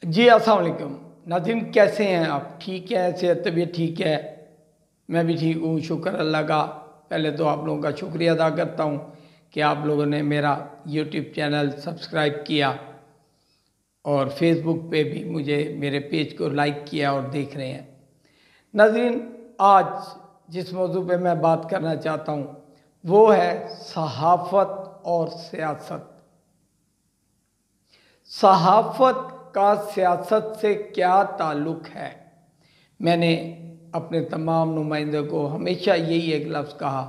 जी अस्सलाम वालेकुम नाज़रीन, कैसे हैं आप? ठीक है, सेहत तबीयत ठीक है? मैं भी ठीक हूँ, शुक्र अल्लाह का। पहले तो आप लोगों का शुक्रिया अदा करता हूँ कि आप लोगों ने मेरा यूट्यूब चैनल सब्सक्राइब किया और फेसबुक पे भी मुझे मेरे पेज को लाइक किया और देख रहे हैं। नाज़रीन, आज जिस मौजू पे मैं बात करना चाहता हूँ वो है सहाफ़त और सियासत। सहाफ़त का सियासत से क्या ताल्लुक़ है? मैंने अपने तमाम नुमाइंदों को हमेशा यही एक लफ्ज़ कहा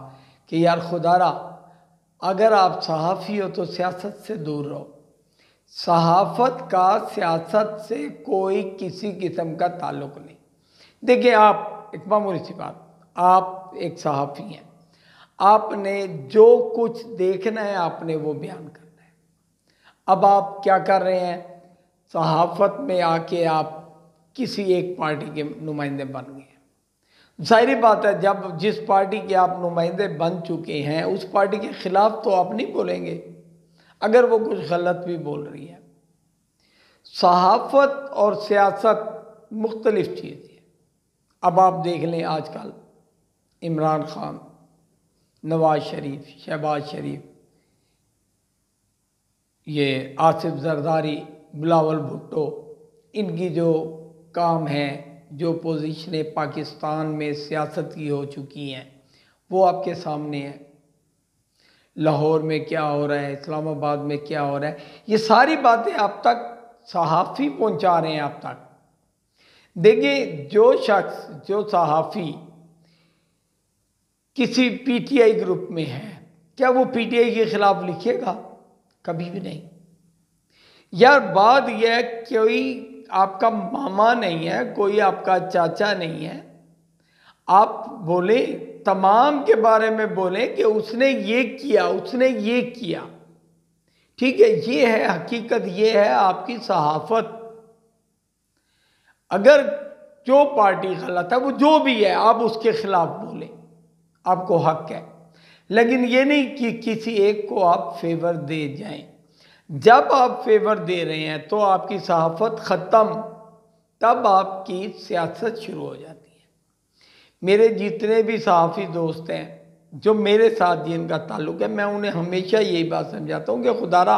कि यार खुदारा, अगर आप सहाफ़ी हो तो सियासत से दूर रहो। सहाफ़त का सियासत से कोई किसी किस्म का ताल्लुक़ नहीं। देखिए, आप एक मामूली सी बात, आप एक सहाफ़ी हैं, आपने जो कुछ देखना है आपने वो बयान करना है। अब आप क्या कर रहे हैं? सहाफ़त में आके आप किसी एक पार्टी के नुमाइंदे बन गए। ज़ाहिर बात है, जब जिस पार्टी के आप नुमाइंदे बन चुके हैं उस पार्टी के ख़िलाफ़ तो आप नहीं बोलेंगे अगर वो कुछ गलत भी बोल रही है। सहाफ़त और सियासत मुख्तलिफ चीज़ है। अब आप देख लें, आजकल इमरान खान, नवाज शरीफ, शहबाज शरीफ, ये आसिफ जरदारी, बिलावल भुट्टो, इनकी जो काम है, जो पोजीशनें पाकिस्तान में सियासत की हो चुकी हैं वो आपके सामने है। लाहौर में क्या हो रहा है, इस्लामाबाद में क्या हो रहा है, ये सारी बातें आप तक सहाफ़ी पहुंचा रहे हैं आप तक। देखिए, जो शख्स, जो सहाफ़ी किसी पीटीआई ग्रुप में है, क्या वो पीटीआई के खिलाफ लिखेगा? कभी भी नहीं। यार बात यह है, कोई आपका मामा नहीं है, कोई आपका चाचा नहीं है, आप बोले तमाम के बारे में बोले कि उसने ये किया, उसने ये किया, ठीक है, ये है हकीकत, ये है आपकी सहाफ़त। अगर जो पार्टी गलत है, वो जो भी है, आप उसके खिलाफ बोले, आपको हक है, लेकिन ये नहीं कि किसी एक को आप फेवर दे जाएं। जब आप फेवर दे रहे हैं तो आपकी सहाफ़त ख़त्म, तब आपकी सियासत शुरू हो जाती है। मेरे जितने भी सहाफ़ी दोस्त हैं जो मेरे साथ जिनका ताल्लुक़ है, मैं उन्हें हमेशा यही बात समझाता हूँ कि खुदारा,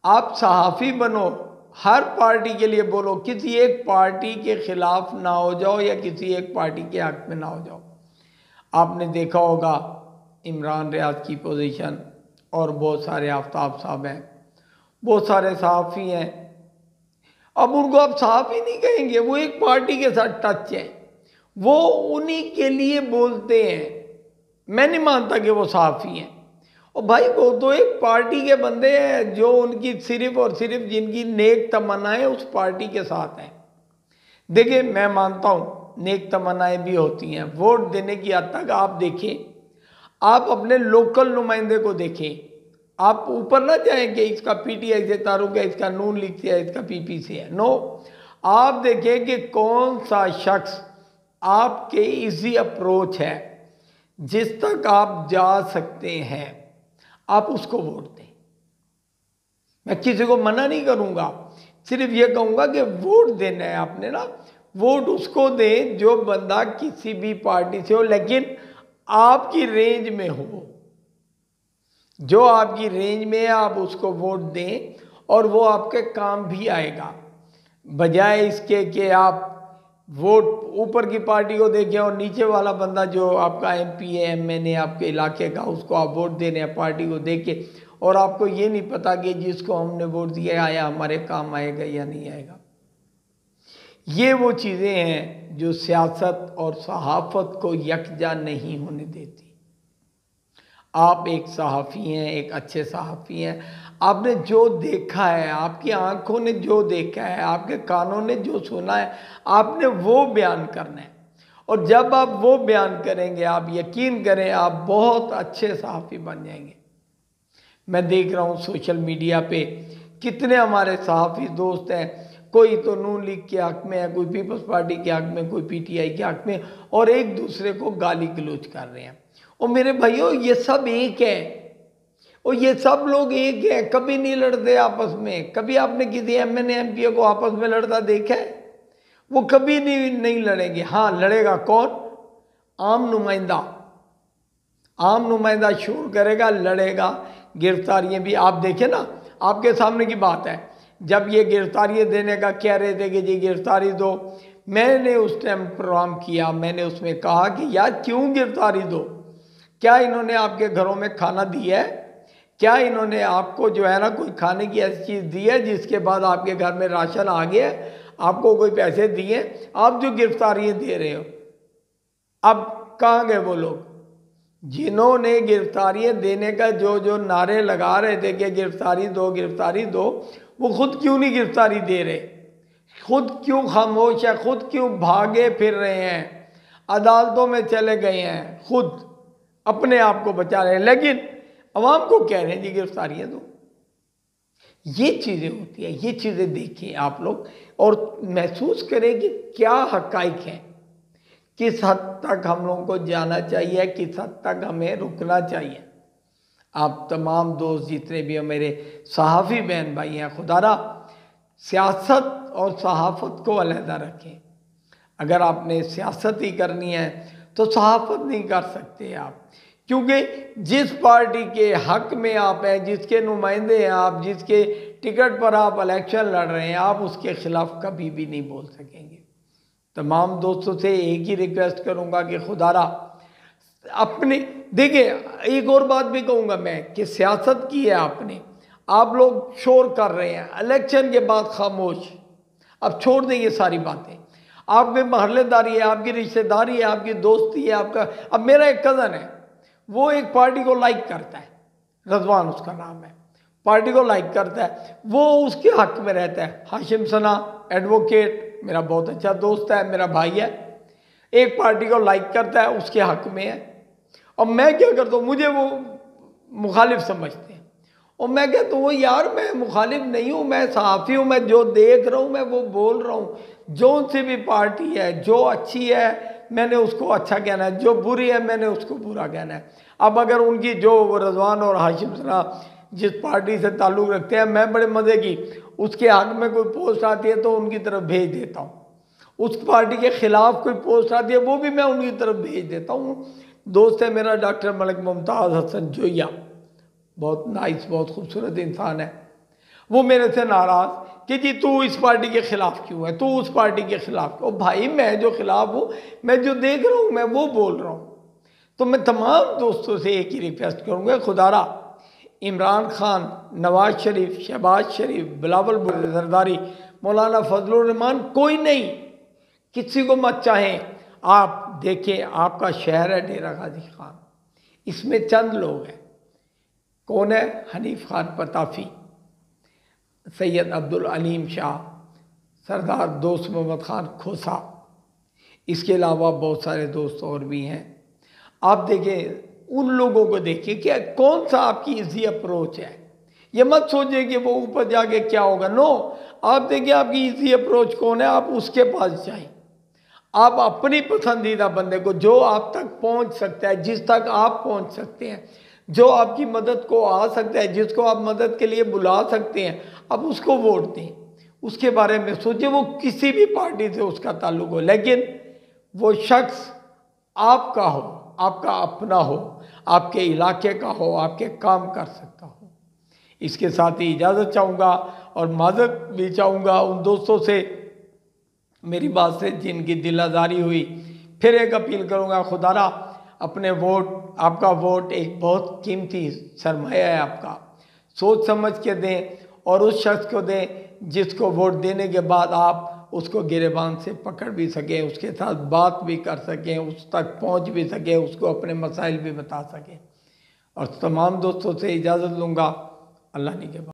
आप सहाफ़ी बनो, हर पार्टी के लिए बोलो, किसी एक पार्टी के ख़िलाफ़ ना हो जाओ या किसी एक पार्टी के हक़ में ना हो जाओ। आपने देखा होगा इमरान रियाज की पोजीशन, और बहुत सारे आफ्ताब साहब हैं, बहुत सारे सहाफ़ी हैं। अब उनको आप सहाफ़ी नहीं कहेंगे, वो एक पार्टी के साथ टच है, वो उन्हीं के लिए बोलते हैं। मैं नहीं मानता कि वो सहाफ़ी हैं। और भाई, वो तो एक पार्टी के बंदे हैं जो उनकी सिर्फ़ और सिर्फ जिनकी नेक तमन्नाएं उस पार्टी के साथ हैं। देखिए, मैं मानता हूँ नेक तमन्नाएं भी होती हैं, वोट देने की हद तक। आप देखें, आप अपने लोकल नुमाइंदे को देखें, आप ऊपर ना जाएं कि इसका पीटीआई से ताल्लुक़ है, इसका नून लीग से है, इसका पीपी से है। नो, आप देखें कि कौन सा शख्स आपके इजी अप्रोच है, जिस तक आप जा सकते हैं, आप उसको वोट दें। मैं किसी को मना नहीं करूंगा, सिर्फ ये कहूंगा कि वोट देना है आपने ना, वोट उसको दें जो बंदा किसी भी पार्टी से हो, लेकिन आपकी रेंज में हो। जो आपकी रेंज में है आप उसको वोट दें और वो आपके काम भी आएगा, बजाय इसके कि आप वोट ऊपर की पार्टी को देखें और नीचे वाला बंदा जो आपका एमपी है, एमएनए आपके इलाके का, उसको आप वोट देने हैं पार्टी को देख के, और आपको ये नहीं पता कि जिसको हमने वोट दिया आया हमारे काम आएगा या नहीं आएगा। ये वो चीज़ें हैं जो सियासत और सहाफ़त को यकजा नहीं होने देती। आप एक सहाफ़ी हैं, एक अच्छे सहाफ़ी हैं, आपने जो देखा है, आपकी आंखों ने जो देखा है, आपके कानों ने जो सुना है, आपने वो बयान करना है। और जब आप वो बयान करेंगे, आप यकीन करें आप बहुत अच्छे सहाफ़ी बन जाएंगे। मैं देख रहा हूँ सोशल मीडिया पे कितने हमारे सहाफ़ी दोस्त हैं, कोई तो नून लीग के हक़ में है, कोई पीपल्स पार्टी के हक़ में, कोई पीटीआई के हक़ में, और एक दूसरे को गाली गलौज कर रहे हैं। और मेरे भाइयों, ये सब एक है, और ये सब लोग एक हैं, कभी नहीं लड़ते आपस में। कभी आपने किसी एमएनए एमपीओ को आपस में लड़ता देखा है? वो कभी नहीं लड़ेंगे। हाँ, लड़ेगा कौन? आम नुमाइंदा। आम नुमाइंदा शोर करेगा, लड़ेगा। गिरफ्तारियाँ भी आप देखें ना, आपके सामने की बात है। जब ये गिरफ्तारियाँ देने का कह रहे थे कि जी गिरफ्तारी दो, मैंने उस टाइम प्रोग्राम किया, मैंने उसमें कहा कि यार क्यों गिरफ्तारी दो? क्या इन्होंने आपके घरों में खाना दिया है? क्या इन्होंने आपको जो है ना कोई खाने की ऐसी चीज़ दी है जिसके बाद आपके घर में राशन आ गया, आपको कोई पैसे दिए? आप जो गिरफ्तारियाँ दे रहे हो, अब कहाँ गए वो लोग जिन्होंने गिरफ्तारियाँ देने का जो नारे लगा रहे थे कि गिरफ्तारी दो, वो खुद क्यों नहीं गिरफ्तारी दे रहे? खुद क्यों खामोश है? खुद क्यों भागे फिर रहे हैं? अदालतों में चले गए हैं, खुद अपने आप को बचा रहे हैं, लेकिन अवाम को कह रहे हैं जी गिरफ्तारियाँ दो। ये चीज़ें होती है, ये चीज़ें देखिए आप लोग और महसूस करें कि क्या हक़ाइक़ हैं, किस हद तक हम लोगों को जाना चाहिए, किस हद तक हमें रुकना चाहिए। आप तमाम दोस्त जितने भी हैं, मेरे सहाफ़ी बहन भाई हैं, खुदारा सियासत और सहाफ़त को अलहदा रखें। अगर आपने सियासत ही करनी है तो सहाफ़त नहीं कर सकते आप, क्योंकि जिस पार्टी के हक में आप हैं, जिसके नुमाइंदे हैं आप, जिसके टिकट पर आप इलेक्शन लड़ रहे हैं, आप उसके ख़िलाफ़ कभी भी नहीं बोल सकेंगे। तमाम दोस्तों से एक ही रिक्वेस्ट करूंगा कि खुदारा अपने देखिए, एक और बात भी कहूँगा मैं कि सियासत की है आपने, आप लोग शोर कर रहे हैं, इलेक्शन के बाद खामोश। अब छोड़ दें ये सारी बातें। आपकी महल्लेदारी है, आपकी रिश्तेदारी है, आपकी दोस्ती है, आपका। अब मेरा एक कज़न है, वो एक पार्टी को लाइक करता है, रजवान उसका नाम है, पार्टी को लाइक करता है, वो उसके हक में रहता है। हाशिम सना एडवोकेट मेरा बहुत अच्छा दोस्त है, मेरा भाई है, एक पार्टी को लाइक करता है, उसके हक में है। और मैं क्या करता हूँ, मुझे वो मुखालिफ समझते हैं और मैं कहता हूँ यार मैं मुखालिफ नहीं हूँ, मैं सहाफ़ी हूँ, मैं जो देख रहा हूँ मैं वो बोल रहा हूँ। जो सी भी पार्टी है, जो अच्छी है मैंने उसको अच्छा कहना है, जो बुरी है मैंने उसको बुरा कहना है। अब अगर उनकी जो रजवान और हाशिम सना जिस पार्टी से ताल्लुक़ रखते हैं, मैं बड़े मज़े की उसके हक में कोई पोस्ट आती है तो उनकी तरफ भेज देता हूँ, उस पार्टी के ख़िलाफ़ कोई पोस्ट आती है वो भी मैं उनकी तरफ भेज देता हूँ। दोस्त है मेरा डॉक्टर मलिक मुमताज़ हसन जोया, बहुत नाइस, बहुत खूबसूरत इंसान है। वो मेरे से नाराज़ कि जी तू इस पार्टी के ख़िलाफ़ क्यों है, तू उस पार्टी के ख़िलाफ़। ओ भाई मैं जो ख़िलाफ़ हूँ, मैं जो देख रहा हूँ मैं वो बोल रहा हूँ। तो मैं तमाम दोस्तों से एक ही रिक्वेस्ट करूँगा, खुदारा इमरान खान, नवाज़ शरीफ, शहबाज शरीफ, बिलावल भुट्टो जरदारी, मौलाना फजलुर रहमान, कोई नहीं, किसी को मत चाहें। आप देखें, आपका शहर है डेरा गाजी खान, इसमें चंद लोग हैं। कौन है? हनीफ खान पताफी, सैयद अब्दुल अलीम शाह, सरदार दोस्त मोहम्मद खान खोसा, इसके अलावा बहुत सारे दोस्त और भी हैं। आप देखें, उन लोगों को देखिए कि कौन सा आपकी इजी अप्रोच है। ये मत सोचिए कि वो ऊपर जाके क्या होगा, नो, आप देखिए आपकी इजी अप्रोच कौन है, आप उसके पास जाएं। आप अपनी पसंदीदा बंदे को, जो आप तक पहुंच सकता है, जिस तक आप पहुंच सकते हैं, जो आपकी मदद को आ सकता है, जिसको आप मदद के लिए बुला सकते हैं, आप उसको वोट दें। उसके बारे में सोचिए, वो किसी भी पार्टी से उसका ताल्लुक हो, लेकिन वो शख्स आपका हो, आपका अपना हो, आपके इलाके का हो, आपके काम कर सकता हो। इसके साथ ही इजाज़त चाहूँगा और माज़रत भी चाहूँगा उन दोस्तों से मेरी बात से जिनकी दिल आज़ारी हुई। फिर एक अपील करूँगा, खुदारा अपने वोट, आपका वोट एक बहुत कीमती सरमाया है आपका, सोच समझ के दें और उस शख्स को दें जिसको वोट देने के बाद आप उसको गिरेबान से पकड़ भी सकें, उसके साथ बात भी कर सकें, उस तक पहुंच भी सकें, उसको अपने मसाइल भी बता सकें। और तमाम दोस्तों से इजाज़त लूँगा। अल्लाह ने के बाद।